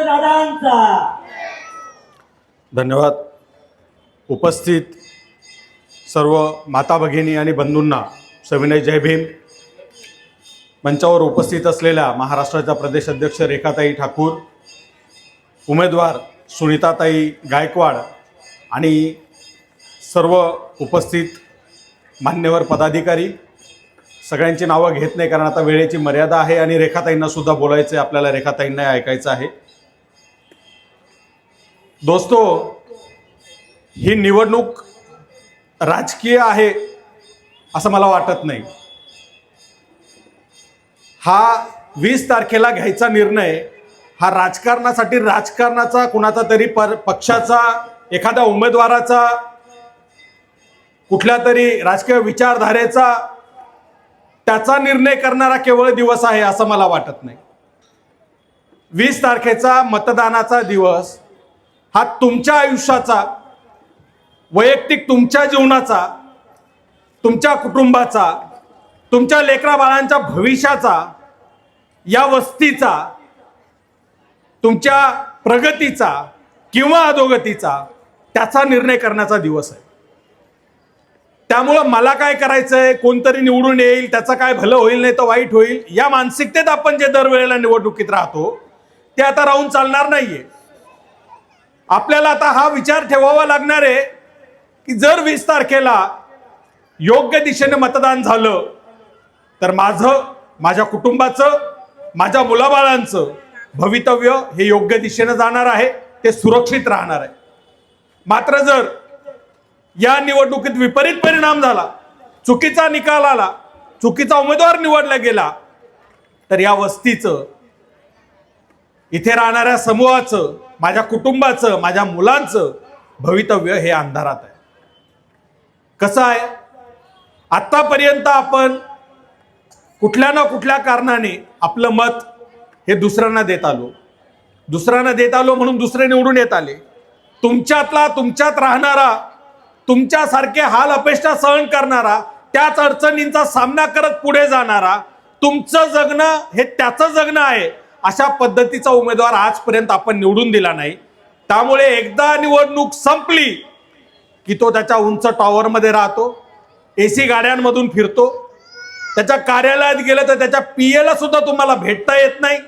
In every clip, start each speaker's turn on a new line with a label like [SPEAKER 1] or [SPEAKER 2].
[SPEAKER 1] दादांचा।
[SPEAKER 2] धन्यवाद। उपस्थित सर्व माता भगिनी आणि बंधूंना सविनय जय भीम। मंचावर उपस्थित असलेल्या महाराष्ट्राच्या प्रदेश अध्यक्ष रेखाताई ठाकूर, उमेदवार सुनीताताई गायकवाड आणि सर्व उपस्थित मान्यवर पदाधिकारी, सगळ्यांची नावं घेत नाही कारण आता वेळेची मर्यादा आहे आणि रेखाताईंना सुद्धा बोलायचं आहे, आपल्याला रेखाताईंना ऐकायचं आहे। दोस्तो, ही निवडणूक राजकीय आहे असं मला वाटत नाही। हा 20 तारखेला घ्यायचा निर्णय हा राजकारणासाठी, राजकारणाचा, कुणाचा तरी पक्षाचा, एखाद्या उमेदवाराचा, कुठल्या तरी राजकीय विचारधारेचा, त्याचा निर्णय करणारा केवळ दिवस आहे असं मला वाटत नाही। 20 तारखेचा मतदानाचा दिवस हा तुमच्या आयुष्याचा, वैयक्तिक तुमच्या जीवनाचा, तुमच्या कुटुंबाचा, तुमच्या लेकरा बाळांच्या भविष्याचा, या वस्तीचा, तुमच्या प्रगतीचा किंवा अधोगतीचा, त्याचा निर्णय करण्याचा दिवस आहे। त्यामुळं मला काय करायचंय, कोणतरी निवडून येईल, त्याचं काय भलं होईल नाही तर वाईट होईल, या मानसिकतेत आपण जे दरवेळेला निवडणुकीत राहतो ते आता राहून चालणार नाहीये। आपल्याला आता हा विचार ठेवावा लागणार आहे की जर 20 तारखेला योग्य दिशेने मतदान झालं तर माझं, माझ्या कुटुंबाचं, माझ्या मुलाबाळांचं भवितव्य हे योग्य दिशेने जाणार आहे, ते सुरक्षित राहणार आहे। मात्र जर या निवडणुकीत विपरीत परिणाम झाला, चुकीचा निकाल आला, चुकीचा उमेदवार निवडला गेला, तर या वस्तीचं, इथे राहणाऱ्या समूहाचं, माझ्या कुटुंबाचं, माझ्या मुलांचं भवितव्य हे अंधारात आहे। कसं आहे, आतापर्यंत आपण कुठल्या ना कुठल्या कारणाने आपलं मत हे दुसऱ्यांना देत आलो म्हणून दुसरे निवडून येत आले। तुमच्यातला, तुमच्यात राहणारा, तुमच्यासारखे हाल अपेक्षा सहन करणारा, त्याच अडचणींचा सामना करत पुढे जाणारा, तुमचं जगणं हे त्याचं जगणं आहे, अशा पद्धतीचा उमेदवार आजपर्यंत आपण निवडून दिला नाही। त्यामुळे एकदा निवडणूक संपली की तो त्याच्या उंच टॉवरमध्ये राहतो, एसी गाड्यांमधून फिरतो, त्याच्या कार्यालयात गेलं तर त्याच्या पीएला सुद्धा तुम्हाला भेटता येत नाही।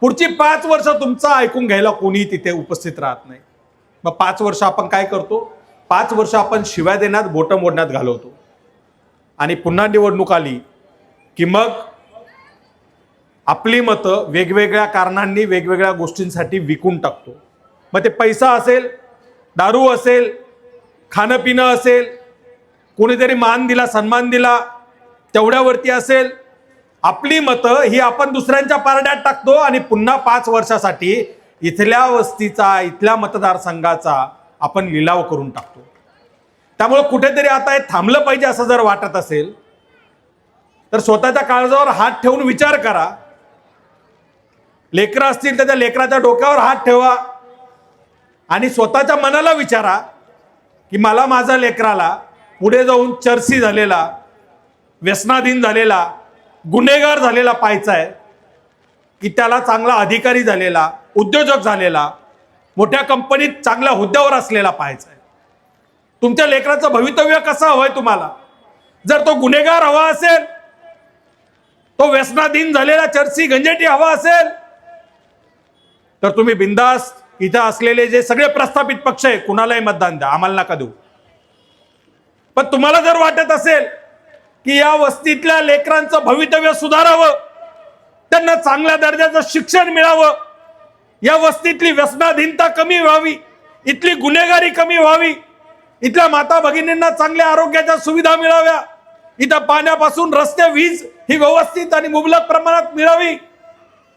[SPEAKER 2] पुढची 5 वर्ष तुमचं ऐकून घ्यायला कोणी तिथे उपस्थित राहत नाही। मग 5 वर्ष आपण काय करतो, 5 वर्ष आपण शिव्या देण्यात, बोटं मोडण्यात घालवतो आणि पुन्हा निवडणूक आली की मग आपली मतं वेगवेगळ्या कारणांनी, वेगवेगळ्या गोष्टींसाठी विकून टाकतो। मग ते पैसा असेल, दारू असेल, खाणं पिणं असेल, कोणीतरी मान दिला, सन्मान दिला, तेवढ्यावरती असेल, आपली मतं ही आपण दुसऱ्यांच्या पारड्यात टाकतो आणि पुन्हा 5 वर्षासाठी इथल्या वस्तीचा, इथल्या मतदारसंघाचा आपण लिलाव करून टाकतो। त्यामुळे कुठेतरी आता हे थांबलं पाहिजे असं जर वाटत असेल तर स्वतःच्या काळजावर हात ठेवून विचार करा। लेकरं असतील तर त्या लेकराच्या डोक्यावर हात ठेवा आणि स्वतःच्या मनाला विचारा की मला माझ्या लेकराला पुढे जाऊन चर्सी झालेला, व्यसनाधीन झालेला, गुन्हेगार झालेला पाहायचा आहे की त्याला चांगला अधिकारी झालेला, उद्योजक झालेला, मोठ्या कंपनीत चांगल्या हुद्द्यावर असलेला पाहायचा आहे। तुमच्या लेकराचं भवितव्य कसं हवंय तुम्हाला? जर तो गुन्हेगार हवा असेल, तो व्यसनाधीन झालेला चर्सी गंजेटी हवा असेल तर तुम्ही बिंदास इथं असलेले जे सगळे प्रस्थापित पक्ष आहे कुणालाही मतदान द्या, आम्हाला नका देऊ। पण तुम्हाला जर वाटत असेल की या वस्तीतल्या लेकरांचं भवितव्य सुधारावं, त्यांना चांगल्या दर्जाचं शिक्षण मिळावं, या वस्तीतली व्यसनाधीनता कमी व्हावी, इथली गुन्हेगारी कमी व्हावी, इथल्या माता भगिनींना चांगल्या आरोग्याच्या सुविधा मिळाव्या, इथं पाण्यापासून रस्ते, वीज ही व्यवस्थित आणि मुबलक प्रमाणात मिळावी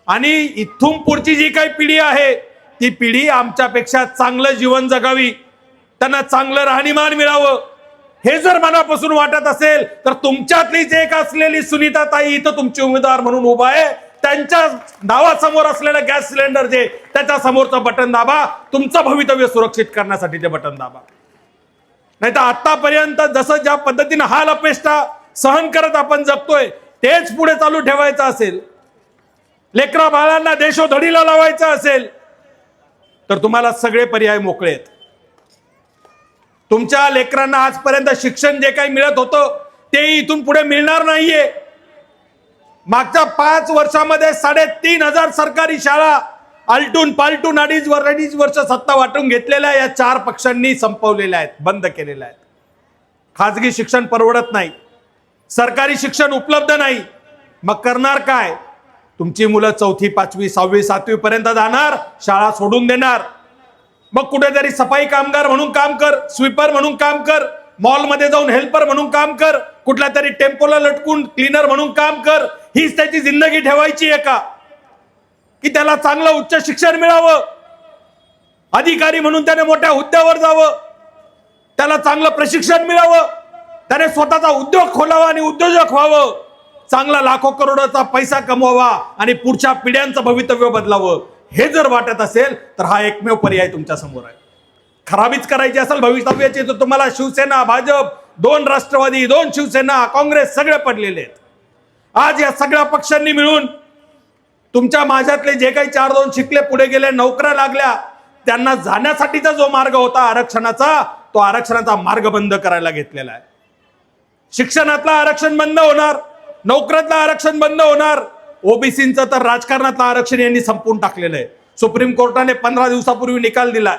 [SPEAKER 2] आणि इथून पुढची जी काही पिढी आहे ती पिढी आमच्यापेक्षा चांगलं जीवन जगावी, त्यांना चांगलं राहणीमान मिळावं, हे जर मनापासून वाटत असेल तर तुमच्यातलीच एक असलेली सुनीताताई इथं तुमची उमेदवार म्हणून उभा आहे। त्यांच्या नावासमोर असलेलं गॅस सिलेंडर जे, त्याच्या समोरचं बटन दाबा, तुमचं भवितव्य सुरक्षित करण्यासाठी ते बटन दाबा। नाही तर आतापर्यंत जसं ज्या पद्धतीने हाल अपेष्टा सहन करत आपण जगतोय तेच पुढे चालू ठेवायचं असेल, लेकरा बाळांना देशोधडीला लावायचं असेल, तर तुम्हाला सगळे पर्याय मोकळे आहेत. तुमच्या लेकरांना आजपर्यंत शिक्षण जे काही मिळत होतं ते इथून पुढे मिळणार नाहीये. मागच्या 5 वर्षामध्ये 3,500 सरकारी शाळा आलटून पालटून अडीच वर्ष सत्ता वाटून घेतलेल्या या 4 पक्षांनी संपवलेल्या आहेत, बंद केलेल्या आहेत. खाजगी शिक्षण परवडत नाही, सरकारी शिक्षण उपलब्ध नाही. मग करणार काय? तुमची मुलं 4थी 5वी 6वी 7वी पर्यंत जाणार, शाळा सोडून देणार. मग कुठेतरी सफाई कामगार म्हणून काम कर, स्वीपर म्हणून काम कर, मॉलमध्ये जाऊन हेल्पर म्हणून काम कर, कुठल्या तरी टेम्पोला लटकून क्लीनर म्हणून काम कर. हीच त्याची जिंदगी ठेवायची आहे का? की त्याला चांगलं उच्च शिक्षण मिळावं, अधिकारी म्हणून त्याने मोठ्या हुद्द्यावर जावं, त्याला चांगलं प्रशिक्षण मिळावं, त्याने स्वतःचा उद्योग खोलावा आणि उद्योजक व्हावं, चांगला लाखो करोडोचा पैसा कमवावा आणि पुढच्या पिढ्यांचं भवितव्य बदलावं. हे जर वाटत असेल तर हा एकमेव पर्याय तुमच्या समोर आहे. खराबीच करायची असेल भवितव्याची तर तुम्हाला शिवसेना, भाजप, 2 राष्ट्रवादी, 2 शिवसेना, काँग्रेस सगळे पडलेले आहेत. आज या सगळ्या पक्षांनी मिळून तुमच्या माझ्यातले जे काही 4-2 शिकले, पुढे गेले, नोकऱ्या लागल्या, त्यांना जाण्यासाठीचा जो मार्ग होता आरक्षणाचा, तो आरक्षणाचा मार्ग बंद करायला घेतलेला आहे. शिक्षणातलं आरक्षण बंद होणार, नोकऱ्यातलं आरक्षण बंद होणार, ओबीसीचं तर राजकारणातलं आरक्षण यांनी संपवून टाकलेलं आहे. सुप्रीम कोर्टाने 15 दिवसापूर्वी निकाल दिला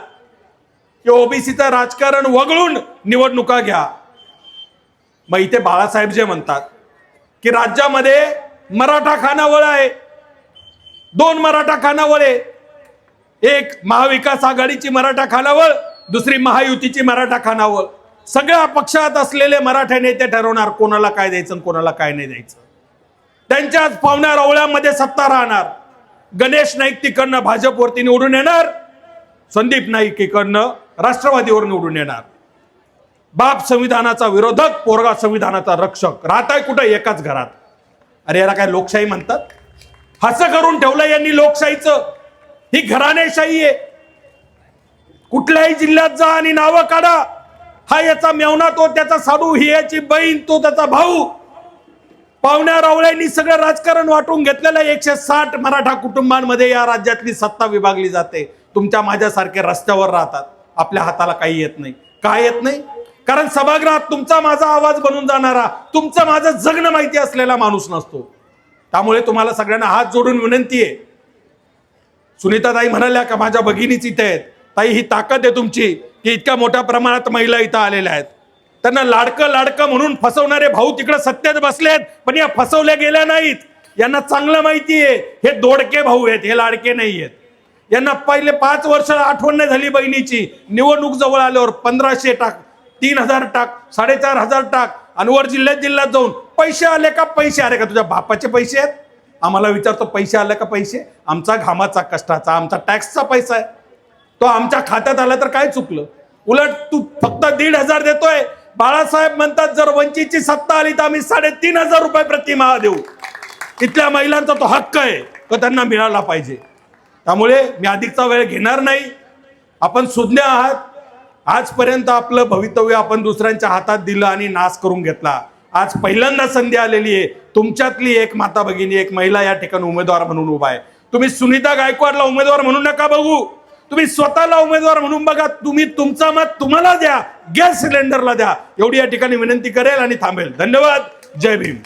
[SPEAKER 2] की ओबीसीचं राजकारण वगळून निवडणुका घ्या. मग इथे बाळासाहेब जे म्हणतात की राज्यामध्ये मराठा खानावळ आहे, 2 मराठा खानावळ आहे, एक महाविकास आघाडीची मराठा खानावळ, दुसरी महायुतीची मराठा खानावळ. सगळ्या पक्षात असलेले मराठा नेते ठरवणार कोणाला काय द्यायचं आणि कोणाला काय नाही द्यायचं. त्यांच्याच पावण्या रवळ्यामध्ये सत्ता राहणार. गणेश नाईक तिकडनं भाजपवरती निवडून येणार, संदीप नाईक इकडनं राष्ट्रवादीवर निवडून येणार. बाप संविधानाचा विरोधक, पोरगा संविधानाचा रक्षक, राहताय कुठं? एकाच घरात. अरे याला काय लोकशाही म्हणतात? असं करून ठेवलं यांनी लोकशाहीचं. ही घराणेशाही आहे. कुठल्याही जिल्ह्यात जा आणि नावं काढा, हा याचा मेवना, तो त्याचा साडू, ही याची बहीण, तो त्याचा भाऊ. पावण्या रावळ्यांनी सगळं राजकारण वाटून घेतलेलं. 160 मराठा कुटुंबांमध्ये या राज्यातली सत्ता विभागली जाते. तुमच्या माझ्यासारखे रस्त्यावर राहतात, आपल्या हाताला काही येत नाही. काय येत नाही? कारण सभागृहात तुमचा माझा आवाज बनून जाणारा, तुमचं माझं जगणं माहिती असलेला माणूस नसतो. त्यामुळे तुम्हाला सगळ्यांना हात जोडून विनंती आहे. सुनीताताई म्हणाल्या का माझ्या भगिनीच इथे आहेत. ताई, ही ताकद आहे तुमची की इतक्या मोठ्या प्रमाणात महिला इथं आलेल्या आहेत. त्यांना लाडकं म्हणून फसवणारे भाऊ तिकडे सत्तेत बसलेत, पण या फसवल्या गेल्या नाहीत. यांना चांगलं माहिती आहे हे दोडके भाऊ आहेत, हे लाडके नाही आहेत. यांना पहिले 5 वर्ष आठवण नाही झाली बहिणीची. निवडणूक जवळ आल्यावर 1500 टाक, 3000 टाक, 4500 टाक, आणि वर जिल्ह्यात जाऊन पैसे आले का? पैसे आले का? तुझ्या बापाचे पैसे आहेत? आम्हाला विचारतो पैसे आले का? पैसे आमचा घामाचा, कष्टाचा, आमचा टॅक्सचा पैसा आहे. तो आमच्या खात्यात आला तर काय चुकलं? उलट तू फक्त 1,500 देतोय. बाळासाहेब म्हणतात जर वंचितची सत्ता आली तर आम्ही 3,500 रुपये प्रतिमाह देऊ. तिथल्या महिलांचा तो हक्क आहे, तो त्यांना मिळाला पाहिजे. त्यामुळे मी अधिकचा वेळ घेणार नाही. आपण सुज्ञ आहात. आजपर्यंत आपलं भवितव्य आपण दुसऱ्यांच्या हातात दिलं आणि नाश करून घेतला. आज पहिल्यांदा संधी आलेली आहे. तुमच्यातली एक माता भगिनी, एक महिला या ठिकाणी उमेदवार म्हणून उभा आहे. तुम्ही सुनीता गायकवाडला उमेदवार म्हणून नका बघू, तुम्ही स्वतःला उमेदवार म्हणून बघा. तुम्ही तुमचं मत तुम्हाला द्या, गॅस सिलेंडरला द्या. एवढी या ठिकाणी विनंती करेल आणि थांबेल. धन्यवाद. जय भीम.